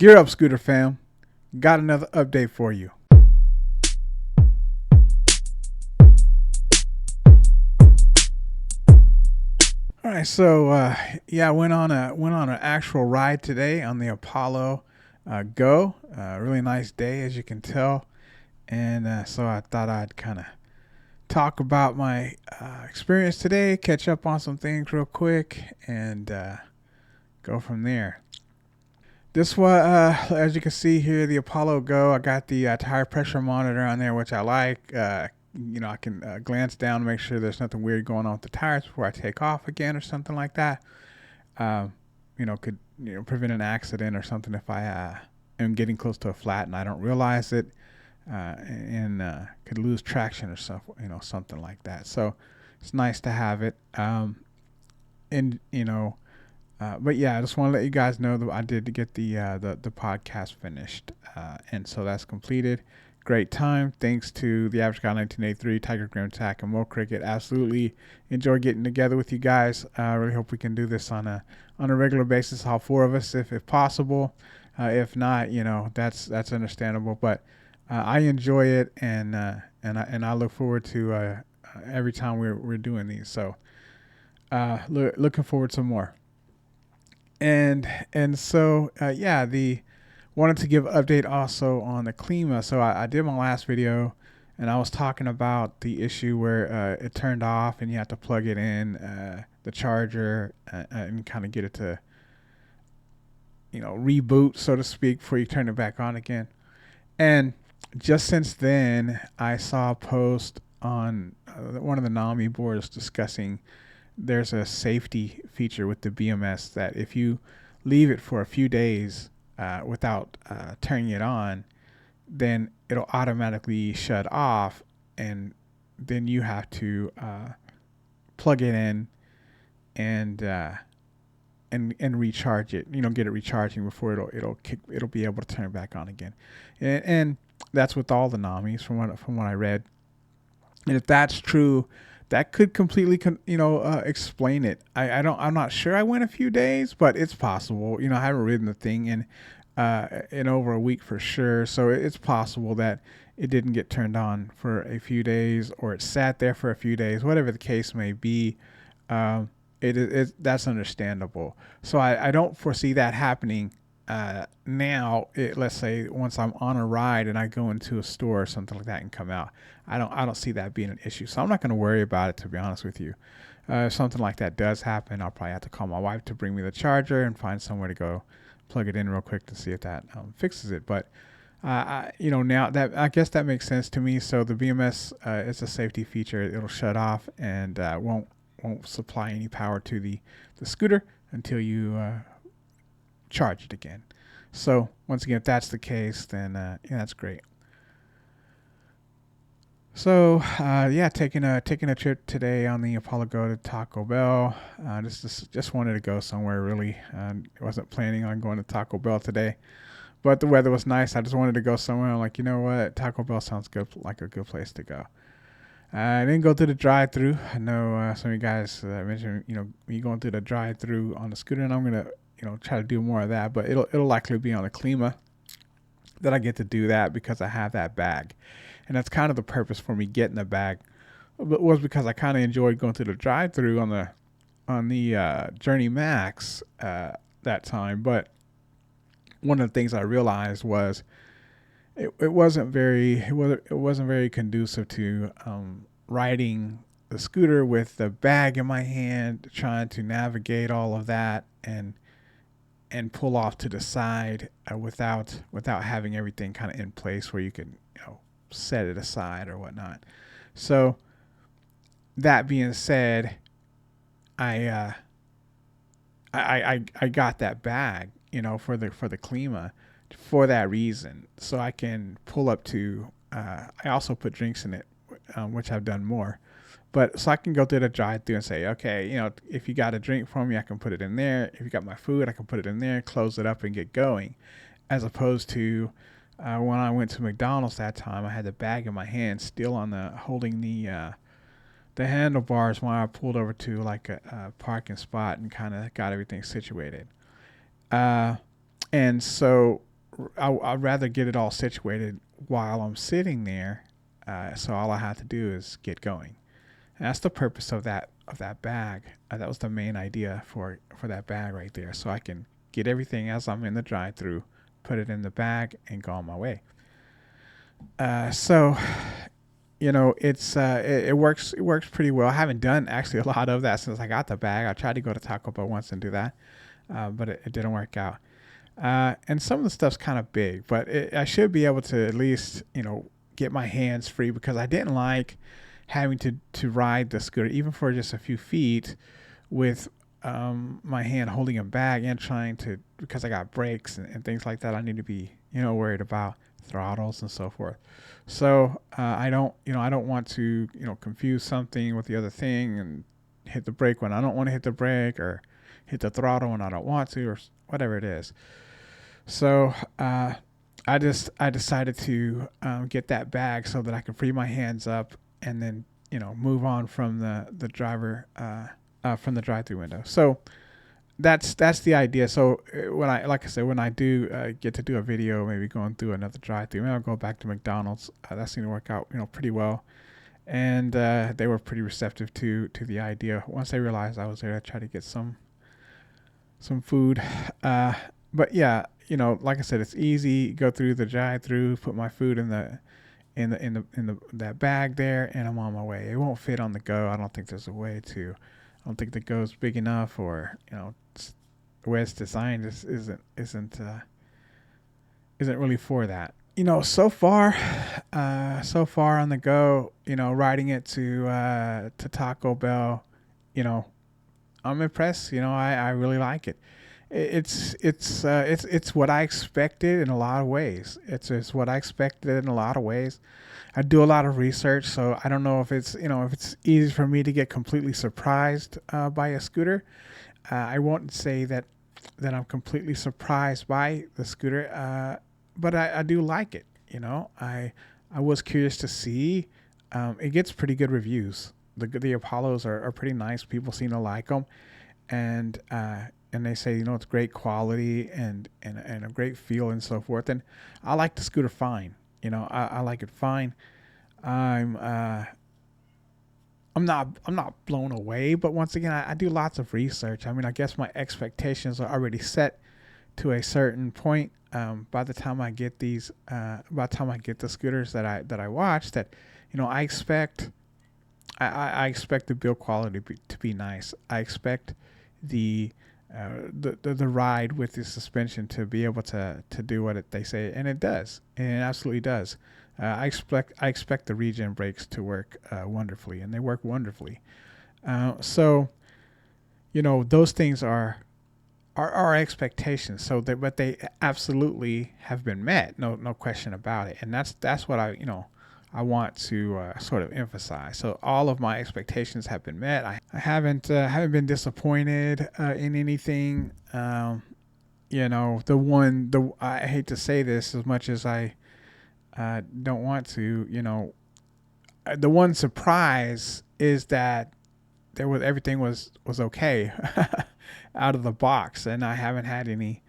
Gear up, Scooter fam. Got another update for you. All right, so I went on an actual ride today on the Apollo Go. Really nice day, as you can tell, and so I thought I'd kind of talk about my experience today, catch up on some things real quick, and go from there. This one, as you can see here, the Apollo Go. I got the tire pressure monitor on there, which I like. I can glance down to make sure there's nothing weird going on with the tires before I take off again or something like that. Um, could prevent an accident or something if I am getting close to a flat and I don't realize it, and could lose traction or something like that. So it's nice to have it. And but yeah, I just want to let you guys know that I did get the podcast finished, and so that's completed. Great time, thanks to the Average Guy 1983, Tiger Grim Attack, and Mo Cricket. Absolutely enjoy getting together with you guys. I really hope we can do this on a regular basis, all four of us, if possible. If not, that's understandable. But I enjoy it, and I look forward to every time we're doing these. So looking forward to more. And so the wanted to give an update also on the klima. So I did my last video, and I was talking about the issue where it turned off and you have to plug it in the charger and kind of get it to reboot, so to speak, before you turn it back on again. And just since then, I saw a post on one of the NAMI boards discussing there's a safety feature with the BMS that if you leave it for a few days without turning it on, then it'll automatically shut off, and then you have to plug it in and recharge it. Get it recharging before it'll be able to turn back on again. And that's with all the NAMIs from what I read. And if that's true, that could completely, explain it. I'm not sure. I went a few days, but it's possible. I haven't ridden the thing in over a week for sure. So it's possible that it didn't get turned on for a few days, or it sat there for a few days. Whatever the case may be, that's understandable. So I don't foresee that happening now. Let's say once I'm on a ride and I go into a store or something like that and come out, I don't see that being an issue. So I'm not going to worry about it, to be honest with you. If something like that does happen, I'll probably have to call my wife to bring me the charger and find somewhere to go plug it in real quick to see if that fixes it. But now that, I guess that makes sense to me. So the BMS is a safety feature. It'll shut off and won't supply any power to the scooter until you charge it again. So once again, if that's the case, then that's great. So taking a trip today on the Apollo Go to Taco Bell. Just wanted to go somewhere really. I wasn't planning on going to Taco Bell today, but the weather was nice. I just wanted to go somewhere. I'm like, you know what, Taco Bell sounds good, like a good place to go. I didn't go through the drive-through. I know some of you guys mentioned, me going through the drive-through on the scooter, and I'm gonna, try to do more of that. But it'll likely be on a klima that I get to do that because I have that bag, and that's kind of the purpose for me getting the bag. Was because I kind of enjoyed going through the drive-through on the Journey Max that time. But one of the things I realized was it wasn't very conducive to riding the scooter with the bag in my hand, trying to navigate all of that and pull off to the side without having everything kind of in place where you can set it aside or whatnot. So that being said, I got that bag for the klima for that reason, so I can pull up to. I also put drinks in it, which I've done more, but so I can go through the drive-through and say, okay, if you got a drink for me, I can put it in there. If you got my food, I can put it in there, close it up, and get going. As opposed to when I went to McDonald's that time, I had the bag in my hand, still holding the handlebars when I pulled over to like a parking spot and kind of got everything situated. And so I'd rather get it all situated while I'm sitting there. So all I have to do is get going. And that's the purpose of that bag. That was the main idea for that bag right there. So I can get everything as I'm in the drive-through, put it in the bag, and go on my way. So it works. It works pretty well. I haven't done actually a lot of that since I got the bag. I tried to go to Taco Bell once and do that, but it didn't work out. And some of the stuff's kind of big, but I should be able to at least get my hands free, because I didn't like having to ride the scooter even for just a few feet with my hand holding a bag and trying to, because I got brakes and things like that. I need to be worried about throttles and so forth. So I don't want to confuse something with the other thing and hit the brake when I don't want to hit the brake, or hit the throttle when I don't want to, or whatever it is. So I decided to get that bag so that I can free my hands up and then move on from the driver from the drive-through window. So that's the idea. So when I like I said, when I do get to do a video, maybe going through another drive-through, maybe I'll go back to McDonald's. That seemed to work out pretty well, and they were pretty receptive to the idea. Once they realized I was there, I tried to get some food. But yeah, like I said, it's easy. Go through the drive-through, put my food in the that bag there, and I'm on my way. It won't fit on the go. I don't think there's a way to. I don't think the go's big enough, or the way it's designed isn't really for that. So far on the go, riding it to Taco Bell, you know, I'm impressed. I really like it. It's what I expected in a lot of ways. It's what I expected in a lot of ways. I do a lot of research, so I don't know if it's easy for me to get completely surprised by a scooter. I won't say that I'm completely surprised by the scooter, but I do like it. I was curious to see. It gets pretty good reviews. The Apollos are pretty nice. People seem to like them, and they say it's great quality and a great feel and so forth. And I like the scooter fine. I like it fine. I'm not blown away, but once again, I do lots of research. I mean, I guess my expectations are already set to a certain point. By the time I get by the time I get the scooters that I watch, that I expect. I expect the build quality to be nice. I expect the ride with the suspension to be able to do what they say, and it does, and it absolutely does. I expect the regen brakes to work wonderfully, and they work wonderfully. So those things are our expectations. But they absolutely have been met. No question about it. And that's what I want to sort of emphasize. So all of my expectations have been met. I haven't been disappointed in anything. I hate to say this as much as I don't want to. The one surprise is that everything was okay out of the box, and I haven't had anything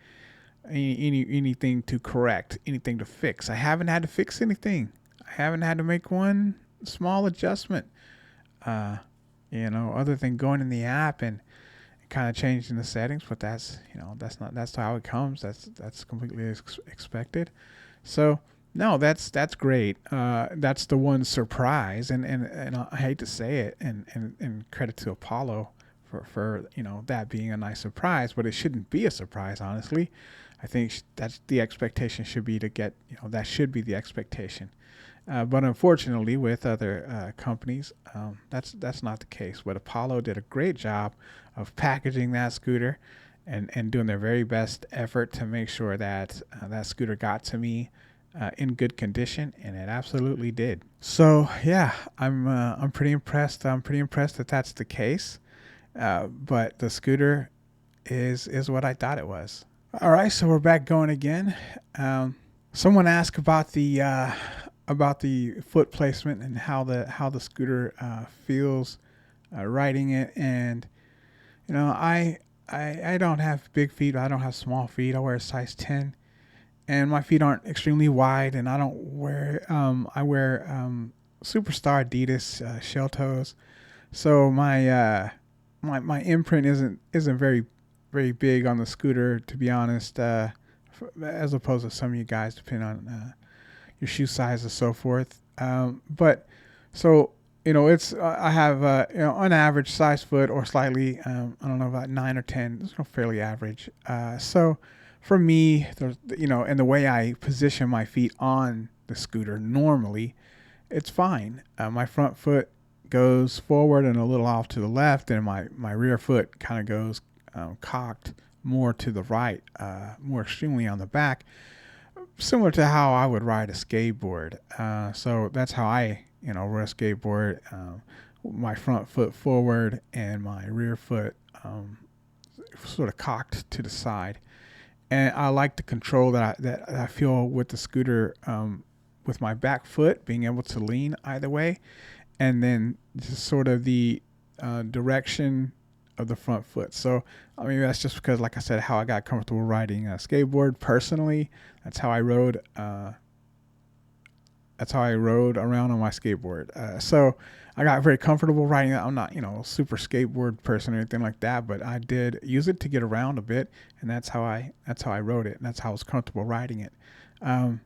to correct, anything to fix. I haven't had to fix anything. I haven't had to make one small adjustment, other than going in the app and kind of changing the settings. But that's how it comes. That's completely expected. So no, that's great. That's the one surprise, and I hate to say it, and credit to Apollo for that being a nice surprise, but it shouldn't be a surprise, honestly. I think that's the expectation should be to get, that should be the expectation. But unfortunately, with other companies, that's not the case. But Apollo did a great job of packaging that scooter and doing their very best effort to make sure that that scooter got to me in good condition, and it absolutely did. So yeah, I'm pretty impressed. I'm pretty impressed that that's the case. But the scooter is what I thought it was. All right, so we're back going again. Someone asked about the foot placement and how the scooter feels riding it, and I don't have big feet. I don't have small feet. I wear a size 10, and my feet aren't extremely wide, and I don't wear I wear Superstar Adidas shell toes, so my imprint isn't very big on the scooter, to be honest, as opposed to some of you guys, depending on your shoe size and so forth. But so it's I have on average size foot, or slightly I don't know, about 9 or 10. It's fairly average. So for me, and the way I position my feet on the scooter normally, it's fine. My front foot goes forward and a little off to the left, and my rear foot kind of goes cocked more to the right, more extremely on the back, similar to how I would ride a skateboard. So that's how I, ride a skateboard. My front foot forward and my rear foot sort of cocked to the side. And I like the control that I feel with the scooter, with my back foot being able to lean either way, and then just sort of the direction of the front foot. So I mean, that's just because, like I said, how I got comfortable riding a skateboard personally. That's how I rode. That's how I rode around on my skateboard. So I got very comfortable riding that. I'm not, a super skateboard person or anything like that, but I did use it to get around a bit, and that's how I rode it, and that's how I was comfortable riding it. And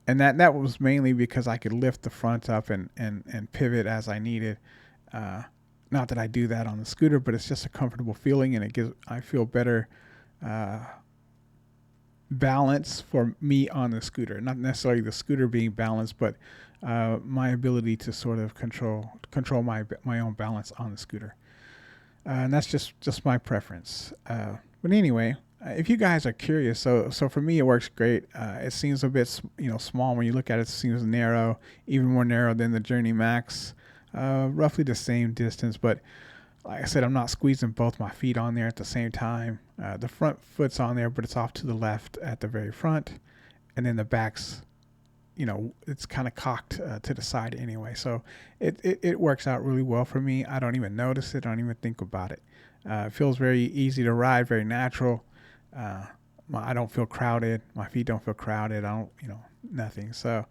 that was mainly because I could lift the front up and pivot as I needed. Not that I do that on the scooter, but it's just a comfortable feeling, and I feel better balance for me on the scooter. Not necessarily the scooter being balanced, but my ability to sort of control my own balance on the scooter. And that's just my preference. But anyway, if you guys are curious, so for me it works great. It seems a bit small when you look at it. It seems narrow, even more narrow than the Journey Max. Roughly the same distance, but like I said, I'm not squeezing both my feet on there at the same time. The front foot's on there, but it's off to the left at the very front, and then the back's, it's kind of cocked to the side anyway. So it works out really well for me. I don't even notice it. I don't even think about it. It feels very easy to ride, very natural. I don't feel crowded. My feet don't feel crowded. I don't, nothing. So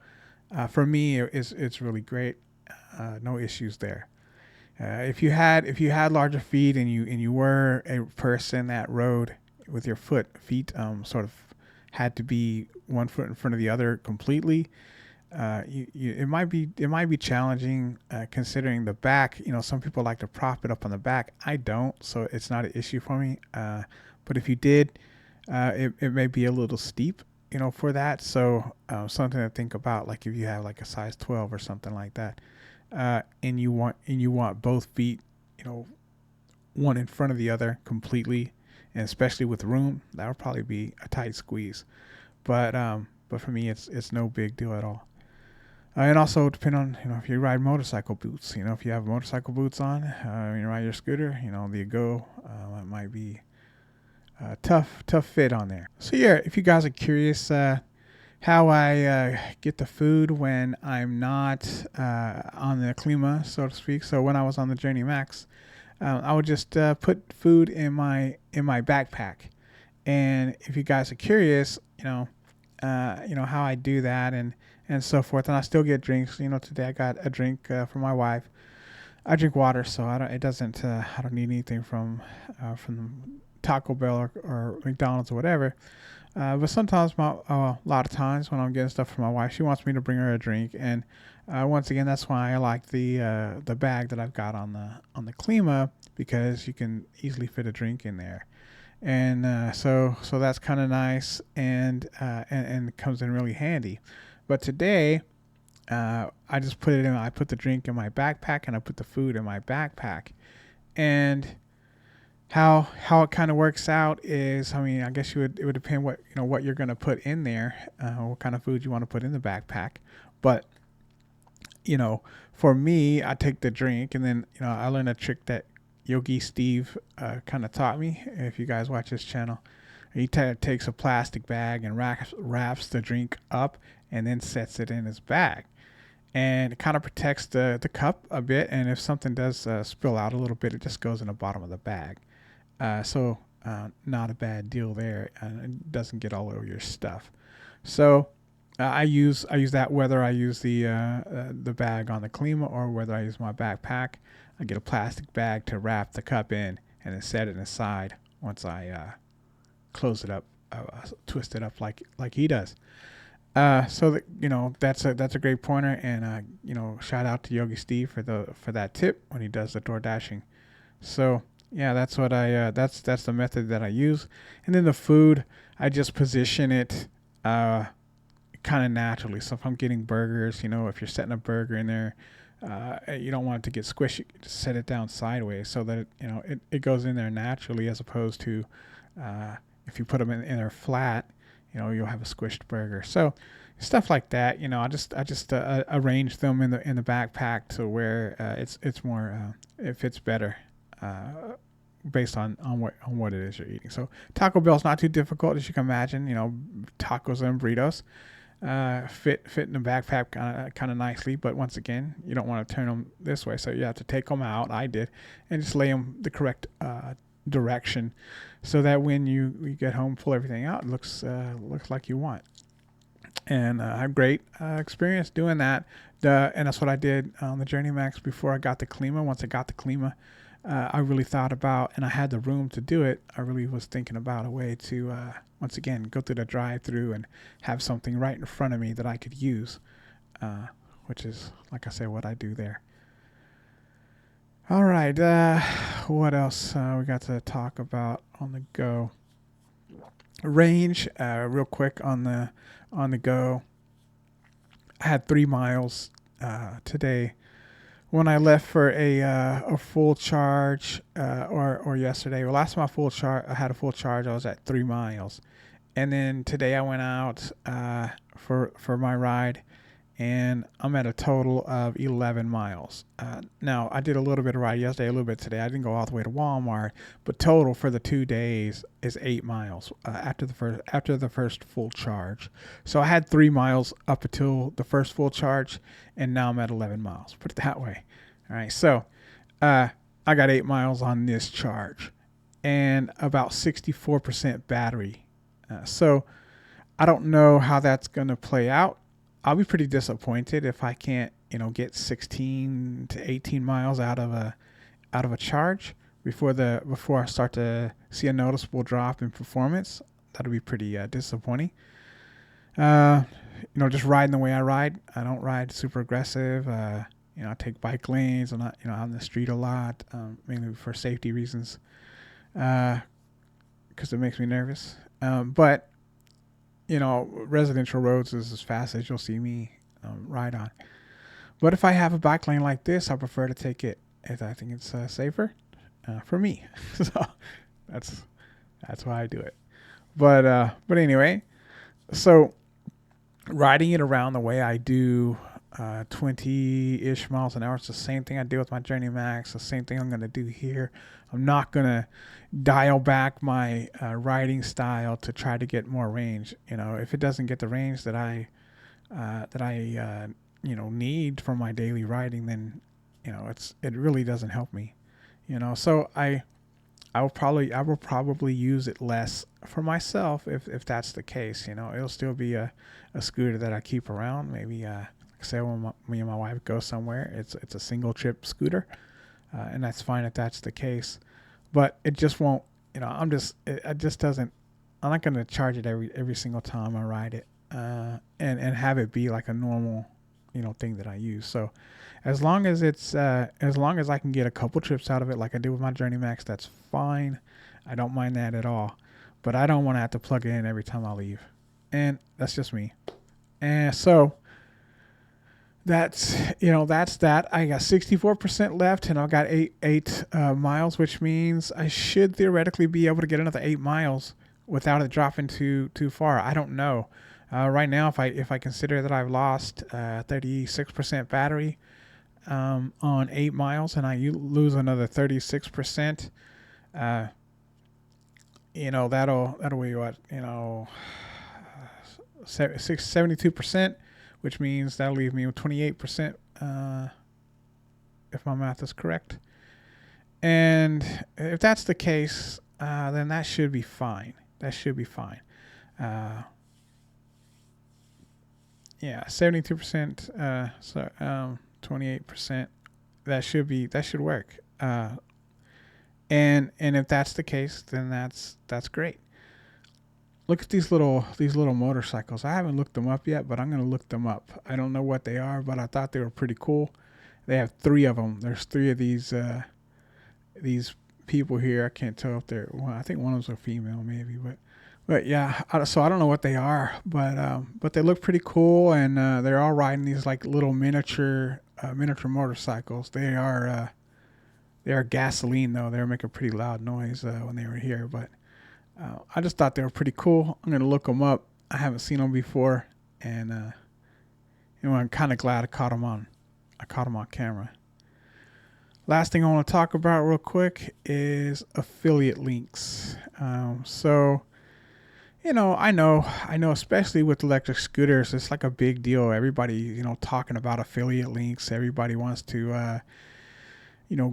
for me, it's really great. No issues there. If you had larger feet, and you were a person that rode with your feet sort of had to be one foot in front of the other completely, it might be challenging, considering the back. Some people like to prop it up on the back. I don't, so it's not an issue for me. But if you did, it may be a little steep, for that. So something to think about, like if you have like a size 12 or something like that. And you want both feet, one in front of the other completely, and especially with room, that would probably be a tight squeeze. But for me, it's no big deal at all. And also depend on if you ride motorcycle boots. If you have motorcycle boots on, when you ride your scooter, the Go, it might be a tough fit on there. So yeah, if you guys are curious, how I get the food when I'm not on the Klima, so to speak. So when I was on the Journey Max, I would just put food in my backpack. And if you guys are curious, how I do that and so forth, and I still get drinks. Today I got a drink for my wife. I drink water, so I don't need anything from Taco Bell or McDonald's or whatever. But sometimes, a lot of times when I'm getting stuff for my wife, she wants me to bring her a drink, and once again, that's why I like the bag that I've got on the Klima, because you can easily fit a drink in there, and so that's kind of nice, and it comes in really handy. But today, I just I put the drink in my backpack, and I put the food in my backpack, and how it kind of works out is, I mean, I guess it would depend what you're going to put in there, what kind of food you want to put in the backpack. But for me, I take the drink, and then I learned a trick that Yogi Steve kind of taught me. If you guys watch his channel, he takes a plastic bag and wraps the drink up, and then sets it in his bag, and it kind of protects the cup a bit. And if something does spill out a little bit, it just goes in the bottom of the bag. So not a bad deal there. It doesn't get all over your stuff. So I use that whether I use the bag on the Klima or whether I use my backpack. I get a plastic bag to wrap the cup in and then set it aside once I close it up, twist it up like he does. So that that's a great pointer, and shout out to Yogi Steve for that tip when he does the door dashing. So yeah, that's what that's the method that I use, and then the food I just position it kind of naturally. So if I'm getting burgers, if you're setting a burger in there, you don't want it to get squishy. Just set it down sideways so that it goes in there naturally, as opposed to if you put them in there flat, you'll have a squished burger. So stuff like that. I just arrange them in the backpack to where it's more it fits better. Based on what it is you're eating. So Taco Bell's not too difficult, as you can imagine. Tacos and burritos fit in the backpack kind of nicely. But once again, you don't want to turn them this way, so you have to take them out. I did, and just lay them the correct direction, so that when you get home, pull everything out, it looks like you want. And I had great experience doing that. And that's what I did on the Journey Max before I got the Klima. Once I got the Klima, I really thought about, and I had the room to do it. I really was thinking about a way to, once again, go through the drive-through and have something right in front of me that I could use, which is, like I said, what I do there. All right, what else we got to talk about on the go? Range, real quick on the go. I had 3 miles today. When I left for a full charge, or yesterday, well, last time I had a full charge, I was at 3 miles, and then today I went out for my ride, and I'm at a total of 11 miles. Now I did a little bit of ride yesterday, a little bit today. I didn't go all the way to Walmart, but total for the 2 days is 8 miles after the first full charge. So I had 3 miles up until the first full charge, and now I'm at 11 miles. Put it that way. All right. So I got 8 miles on this charge, and about 64% battery. So I don't know how that's going to play out. I'll be pretty disappointed if I can't, get 16 to 18 miles out of a charge before I start to see a noticeable drop in performance. That'll be pretty disappointing. Just riding the way I ride. I don't ride super aggressive. I take bike lanes. I'm not, out on the street a lot, mainly for safety reasons, because it makes me nervous. But residential roads is as fast as you'll see me ride on. But if I have a bike lane like this, I prefer to take it, as I think it's safer for me. So that's why I do it. But anyway, so riding it around the way I do, 20-ish miles an hour. It's the same thing I do with my Journey Max. The same thing I'm going to do here. I'm not going to dial back my riding style to try to get more range. If it doesn't get the range that I need for my daily riding, then it really doesn't help me. So I will probably use it less for myself if that's the case. It'll still be a scooter that I keep around. Maybe say when me and my wife go somewhere, it's a single trip scooter, and that's fine if that's the case. But it just won't. It just doesn't. I'm not going to charge it every single time I ride it, and have it be like a normal, thing that I use. So as long as I can get a couple trips out of it, like I did with my Journey Max, that's fine. I don't mind that at all. But I don't want to have to plug it in every time I leave, and that's just me. And so that's that. I got 64% left, and I've got eight miles, which means I should theoretically be able to get another 8 miles without it dropping too far. I don't know. Right now, if I consider that I've lost 36% battery on 8 miles, and I lose another 36%, that'll be what 72%. Which means that'll leave me with 28%, if my math is correct. And if that's the case, then that should be fine. yeah, 72%. 28%. That should work. And if that's the case, then that's great. Look at these little motorcycles. I haven't looked them up yet, but I'm gonna look them up. I don't know what they are, but I thought they were pretty cool. They have three of them. There's three of these people here. I can't tell if they're. Well, I think one of them's a female, maybe, but yeah. So I don't know what they are, but they look pretty cool, and they're all riding these like little miniature motorcycles. They are gasoline though. They were making a pretty loud noise when they were here, but I just thought they were pretty cool. I'm gonna look them up. I haven't seen them before, and I'm kind of glad I caught them on. I caught them on camera. Last thing I want to talk about real quick is affiliate links. So, I know, especially with electric scooters, it's like a big deal. Everybody, talking about affiliate links. Everybody wants to,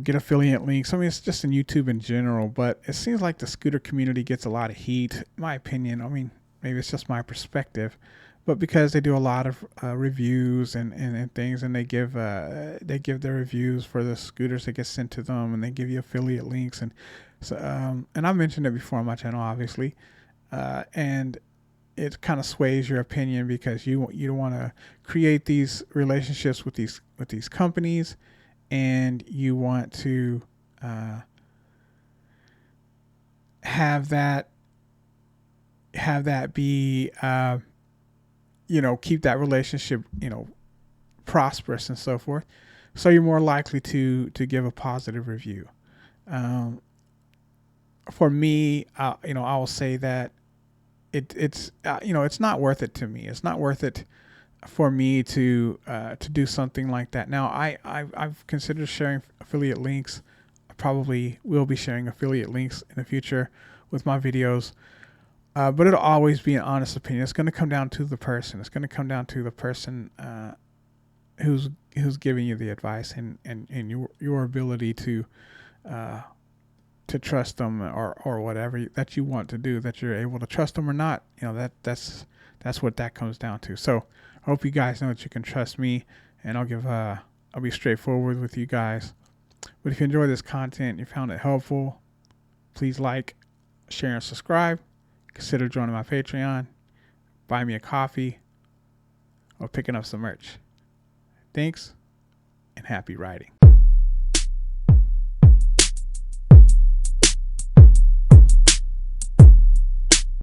get affiliate links. I mean, it's just in YouTube in general, but it seems like the scooter community gets a lot of heat, in my opinion. I mean, maybe it's just my perspective, but because they do a lot of reviews and things, and they give their reviews for the scooters that get sent to them, and they give you affiliate links, and so and I've mentioned it before on my channel, obviously, and it kind of sways your opinion because you don't want to create these relationships with these companies, and you want to have that be keep that relationship prosperous and so forth. So you're more likely to give a positive review. For me, I will say that it's not worth it to me. It's not worth it for me to do something like that. Now, I've considered sharing affiliate links. I probably will be sharing affiliate links in the future with my videos. But it'll always be an honest opinion. It's going to come down to the person. It's going to come down to the person who's giving you the advice, and your ability to trust them, or whatever that you want to do, that you're able to trust them or not. That's what that comes down to. So I hope you guys know that you can trust me, and I'll be straightforward with you guys. But if you enjoy this content and you found it helpful, please like, share, and subscribe. Consider joining my Patreon, buy me a coffee, or picking up some merch. Thanks, and happy riding.